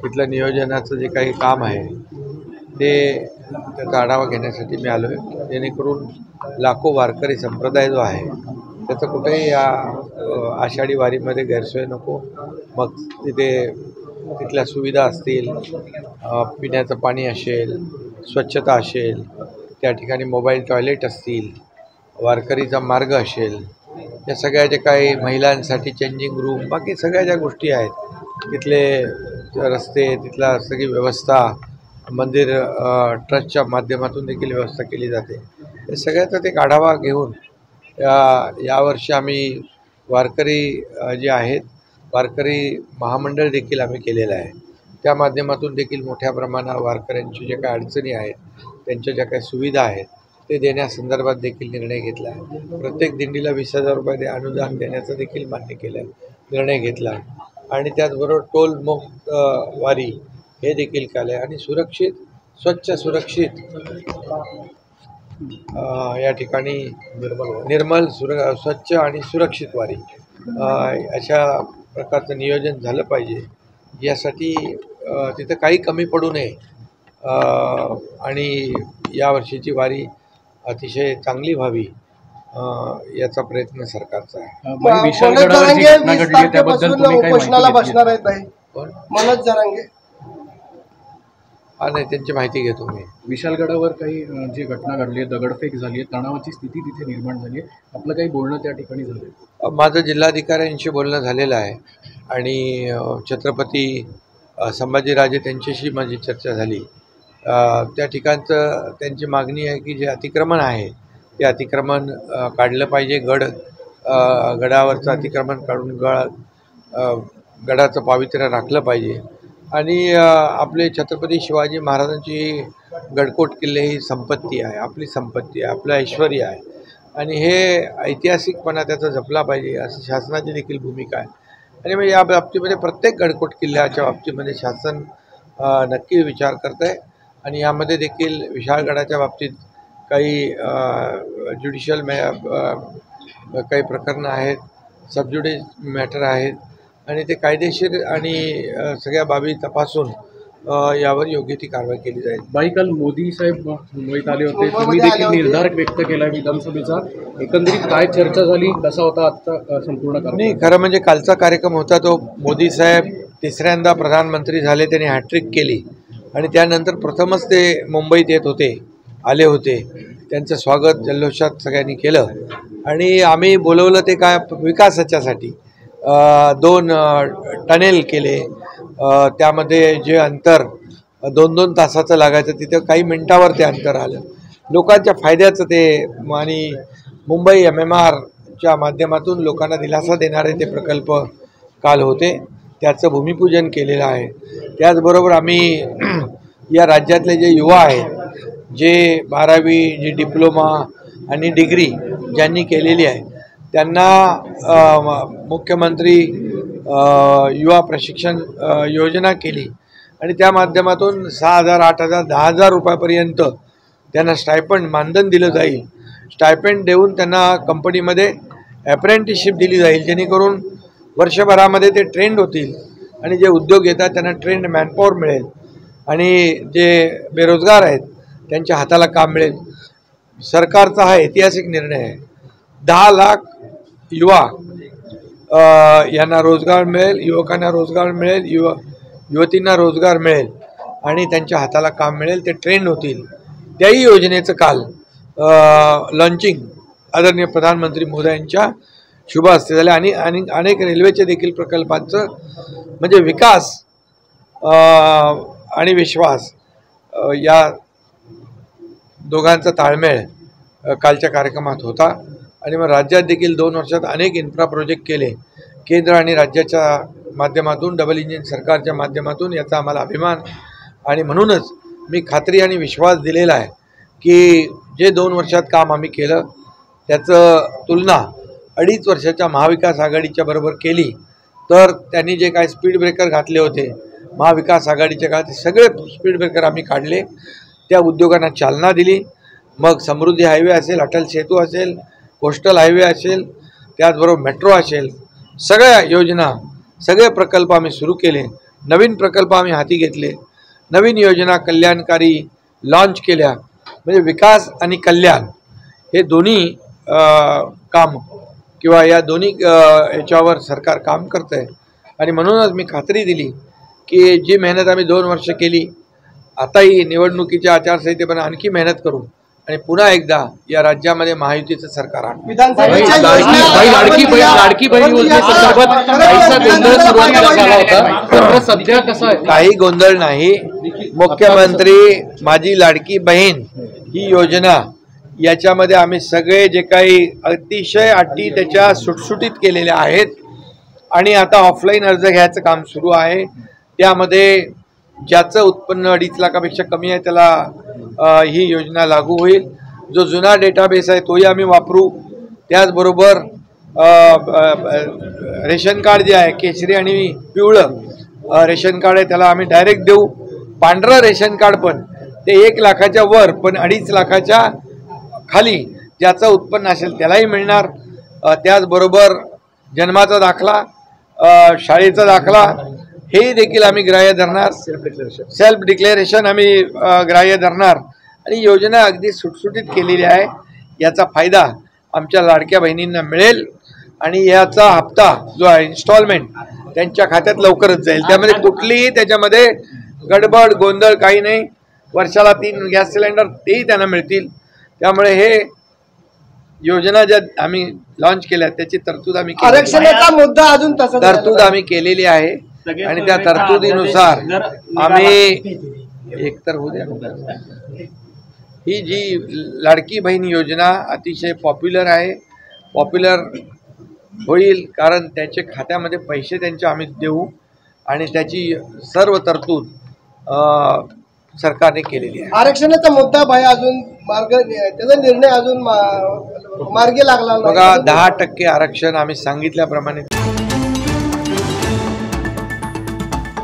इथलं नियोजनाचं जे काही काम आहे ते त्याचा आढावा घेण्यासाठी मी आलो आहे, जेणेकरून लाखो वारकरी संप्रदाय जो आहे त्याचं कुठेही या आषाढी वारीमध्ये गैरसोय नको. मग तिथल्या सुविधा असतील, पिण्याचं पाणी असेल, स्वच्छता असेल, त्या ठिकाणी मोबाईल टॉयलेट असतील, वारकरीचा मार्ग असेल, या सगळ्या जे काही महिलांसाठी चेंजिंग रूम, बाकी सगळ्या ज्या गोष्टी आहेत, तिथले रस्ते, तिथला सगळी व्यवस्था, मंदिर ट्रस्टच्या माध्यमातून देखील व्यवस्था केली जाते. हे सगळ्याचा एक आढावा घेऊन यावर्षी आम्ही वारकरी जे आहेत, वारकरी महामंडळ देखील आम्ही केलेलं आहे. त्या माध्यमातून देखील मोठ्या प्रमाणात वारकऱ्यांची जे काही अडचणी आहेत, त्यांच्या ज्या काही सुविधा आहेत ते देण्यासंदर्भात देखील निर्णय घेतला आहे. प्रत्येक दिंडीला 20,000 रुपये अनुदान देण्याचं देखील मान्य केलं आहे, निर्णय घेतला. आणि त्याचबरोबर टोल मुक्त वारी हे देखील केलं आहे. आणि सुरक्षित, स्वच्छ, सुरक्षित या ठिकाणी निर्मल स्वच्छ आणि सुरक्षित वारी अशा प्रकारचं नियोजन झालं पाहिजे. यासाठी तिथं काही कमी पडू नये आणि यावर्षीची वारी अतिशय चांगली व्हावी याचा प्रयत्न सरकारचा आहे. मनोज जरांगे नाही, त्यांची माहिती घेतो मी. विशालगडावर काही जी घटना घडली, दगडफेक झाली आहे, तणावाची स्थिती तिथे निर्माण झाली आहे, आपलं काही बोलणं त्या ठिकाणी झालं? माझं जिल्हाधिकाऱ्यांशी बोलणं झालेलं आहे आणि छत्रपती संभाजीराजे त्यांच्याशी माझी चर्चा झाली. त्या ठिकाणचं त्यांची मागणी आहे की जे अतिक्रमण आहे ते अतिक्रमण काढलं पाहिजे. गडावरचं अतिक्रमण काढून गडाचं पावित्र्य राखलं पाहिजे. आणि आपले छत्रपती शिवाजी महाराजांची गडकोट किल्ले ही संपत्ती आहे, आपली संपत्ती आहे, आपलं ऐश्वर्य आहे आणि हे ऐतिहासिकपणा त्याचा जपला पाहिजे असं शासनाची देखील भूमिका आहे. आणि मग या बाबतीमध्ये प्रत्येक गडकोट किल्ल्याच्या बाबतीमध्ये शासन नक्की विचार करत आहे. आणि यामध्ये देखील विशाळगडाच्या बाबतीत काही ज्युडिशियल काही प्रकरणं आहेत, सबज्युडिस मॅटर आहेत आणि ते कायदेशीर आणि सगळ्या बाबी तपासून यावर योग्य ती कारवाई केली जाईल. बाई, काल मोदी साहेब मुंबईत आले होते, तुम्ही देखील निर्धार व्यक्त केला विधानसभेचा. एकंदरीत काय चर्चा झाली, कसा होता आजचा संपूर्ण कार्यक्रम? नाही, खरं म्हणजे कालचा कार्यक्रम होता तो मोदी साहेब तिसऱ्यांदा प्रधानमंत्री झाले, त्यांनी हॅट्रिक केली आणि त्यानंतर प्रथमच ते मुंबईत आले होते. त्यांचं स्वागत जल्लोषात सगळ्यांनी केलं आणि आम्ही बोलवलं ते काय विकासाच्यासाठी. 2 टनेल केले, त्यामध्ये जे अंतर 2-2 तासाचं लागायचं तिथं काही मिनटावर ते अंतर आलं. लोकांच्या फायद्याचं ते आणि मुंबई MMRच्या माध्यमातून लोकांना दिलासा देणारे ते प्रकल्प काल होते, त्याचं भूमिपूजन केलेलं आहे. त्याचबरोबर आम्ही या राज्यातले जे युवा आहेत, जे 12वी, जे डिप्लोमा आणि डिग्री ज्यांनी केलेली आहे त्यांना मुख्यमंत्री युवा प्रशिक्षण योजना केली आणि त्या माध्यमातून 6,000, 8,000, 10,000 रुपयापर्यंत त्यांना स्टायपंड मानधन दिलं जाईल. स्टायपेंड देऊन त्यांना कंपनीमध्ये अप्रेंटिसशिप दिली जाईल, जेणेकरून वर्षभरामध्ये ते ट्रेंड होतील आणि जे उद्योग येतात त्यांना ट्रेंड मॅनपॉवर मिळेल आणि जे बेरोजगार आहेत त्यांच्या हाताला काम मिळेल. सरकारचा हा ऐतिहासिक निर्णय आहे. 10 लाख युवा यांना रोजगार मिळेल, युवकांना रोजगार मिळेल, युवतींना रोजगार मिळेल आणि त्यांच्या हाताला काम मिळेल, ते ट्रेंड होतील. त्याही योजनेचं काल लॉन्चिंग आदरणीय प्रधानमंत्री मोदयांच्या शुभ हस्ते झाले आणि अनेक रेल्वेचे देखील प्रकल्पांचं म्हणजे विकास आणि विश्वास या दोघांचा ताळमेळ कालच्या कार्यक्रमात होता. आणि मग राज्यात देखील 2 वर्षात अनेक इन्फ्रा प्रोजेक्ट केले, केंद्र आणि राज्याच्या माध्यमातून, डबल इंजिन सरकारच्या माध्यमातून. याचा आम्हाला अभिमान आणि म्हणूनच मी खात्री आणि विश्वास दिलेला आहे की जे 2 वर्षात काम आम्ही केलं त्याचं तुलना 2.5 वर्षाच्या महाविकास आघाडीच्या बरोबर केली तर त्यांनी जे काय स्पीड ब्रेकर घातले होते महाविकास आघाडीच्या काळात, ते सगळे स्पीड ब्रेकर आम्ही काढले, त्या उद्योगांना चालना दिली मग समृद्धी हायवे असेल, अटल सेतू असेल, कोस्टल हायवे असेल, त्याचबरोबर मेट्रो असेल, सगळ्या योजना, सगळे प्रकल्प आम्ही सुरू केले. नवीन प्रकल्प आम्ही हाती घेतले, नवीन योजना कल्याणकारी लॉन्च केल्या. म्हणजे विकास आणि कल्याण हे दोन्ही काम किंवा या दोन्ही याच्यावर सरकार काम करतं आहे. आणि म्हणूनच मी खात्री दिली की जी मेहनत आम्ही 2 वर्ष केली, आताही निवडणुकीच्या आचारसंहितेपर्यंत आणखी मेहनत करू आणि पुन्हा एकदा या राज्यामध्ये महायुतीचं सरकार आणू. लाडकी बहीण योजनेसंदर्भात काहीसा गोंधळ सुरुवातीला झाला होता, मात्र सध्या कसं आहे? काही गोंधळ नाही. मुख्यमंत्री माझी लाडकी बहीण ही योजना, याच्यामध्ये आम्ही सगळे जे काही अतिशय अटी त्याच्या सुटसुटीत केलेल्या आहेत. आणि आता ऑफलाईन अर्ज घ्यायचं काम सुरू आहे. त्यामध्ये ज्याचं उत्पन्न 2.5 लाखापेक्षा कमी आहे त्याला ही योजना लागू होईल. जो जुना डेटाबेस आहे तोही आम्ही वापरू. त्याचबरोबर रेशन कार्ड जे आहे, केशरी आणि पिवळं रेशन कार्ड आहे, त्याला आम्ही डायरेक्ट देऊ. पांढरं रेशन कार्ड पण ते 1 लाखाच्या वर पण 2.5 लाखाच्या खाली ज्याचं उत्पन्न असेल त्यालाही मिळणार. त्याचबरोबर जन्माचा दाखला, शाळेचा दाखला हे देखील आम्ही ग्राह्य धरणार. सेल्फ डिक्लेरेशन आम्ही ग्राह्य धरणार. आणि योजना अगदी सुटसुटीत केलेली आहे. याचा फायदा आमच्या लाडक्या बहिणींना मिळेल आणि याचा हप्ता जो आहे इन्स्टॉलमेंट त्यांच्या खात्यात लवकरच जाईल. त्यामध्ये कुठलीही त्याच्यामध्ये गडबड गोंधळ काही नाही. वर्षाला 3 गॅस सिलेंडर तेही त्यांना मिळतील. त्यामुळे हे योजना ज्या आम्ही लॉन्च केल्या त्याची तरतूद आम्ही आरक्षणाचा मुद्दा अजून तसा तरतूद आम्ही केलेली आहे. आणि त्या तरतुदीनुसार आम्ही एकतर होऊ द्या. ही जी लाडकी बहीण योजना अतिशय पॉप्युलर आहे. पॉप्युलर होईल कारण त्याचे खात्यामध्ये पैसे त्यांचे आम्ही देऊ आणि त्याची सर्व तरतूद सरकारने केलेली आहे. आरक्षणाचा मुद्दा भाई अजून त्याचा निर्णय अजून मार्गी लागला. बघा 10% आरक्षण आम्ही सांगितल्याप्रमाणे